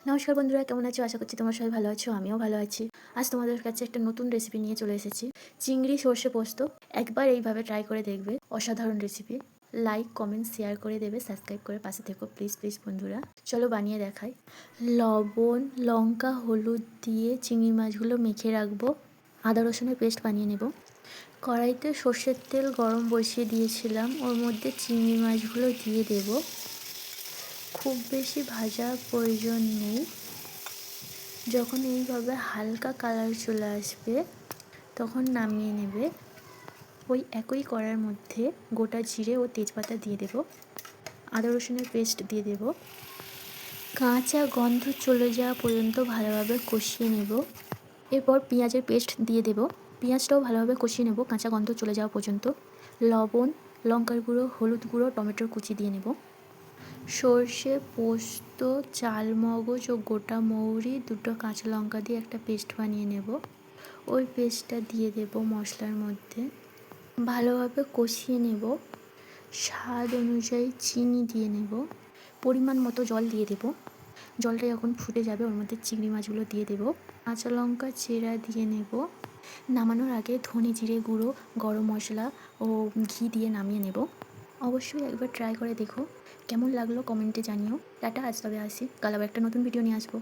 নমস্কার বন্ধুরা, কেমন আছো? আশা করছি তোমরা সবাই ভালো আছো। আমিও ভালো আছি। আজ তোমাদের কাছে একটা নতুন রেসিপি নিয়ে চলে এসেছি, চিংড়ি সর্ষে পোস্ত। একবার এইভাবে ট্রাই করে দেখবে, অসাধারণ রেসিপি। লাইক, কমেন্ট, শেয়ার করে দেবে, সাবস্ক্রাইব করে পাশে থেকো প্লিজ প্লিজ বন্ধুরা। চলো বানিয়ে দেখাই। লবণ, লঙ্কা, হলুদ দিয়ে চিংড়ি মাছগুলো মেখে রাখবো। আদা রসুনের পেস্ট বানিয়ে নেব। কড়াইতে সর্ষের তেল গরম বসিয়ে দিয়েছিলাম, ওর মধ্যে চিংড়ি মাছগুলো দিয়ে দেব। খুব বেশি ভাজার প্রয়োজন নেই। যখন এইভাবে হালকা কালার চলে আসবে তখন নামিয়ে নেবে। ওই একই কড়াইয়ের মধ্যে গোটা জিরে ও তেজপাতা দিয়ে দেব, আদা রসুনের পেস্ট দিয়ে দেব। কাঁচা গন্ধ চলে যাওয়া পর্যন্ত ভালোভাবে কষিয়ে নেব। এরপর পেঁয়াজের পেস্ট দিয়ে দেব। পেঁয়াজটাও ভালোভাবে কষিয়ে নেব কাঁচা গন্ধ চলে যাওয়া পর্যন্ত। লবণ, লঙ্কার গুঁড়ো, হলুদ গুঁড়ো, টমেটোর কুচি দিয়ে নেব। সর্ষে, পোস্ত, চালমগজ ও গোটা মৌরি, দুটো কাঁচা লঙ্কা দিয়ে একটা পেস্ট বানিয়ে নেব। ওই পেস্টটা দিয়ে দেব মশলার মধ্যে, ভালোভাবে কষিয়ে নেব। স্বাদ অনুযায়ী চিনি দিয়ে নেব, পরিমাণ মতো জল দিয়ে দেব। জলটা যখন ফুটে যাবে ওর মধ্যে চিংড়ি মাছগুলো দিয়ে দেব। কাঁচা লঙ্কা চেরা দিয়ে নেব। নামানোর আগে ধনে জিরে গুঁড়ো, গরম মশলা ও ঘি দিয়ে নামিয়ে নেব। অবশ্যই একবার ট্রাই করে দেখো, কেমন লাগলো কমেন্টে জানিও। টাটা, আজ তবে আসি, কাল আবার একটা নতুন ভিডিও নিয়ে আসবো।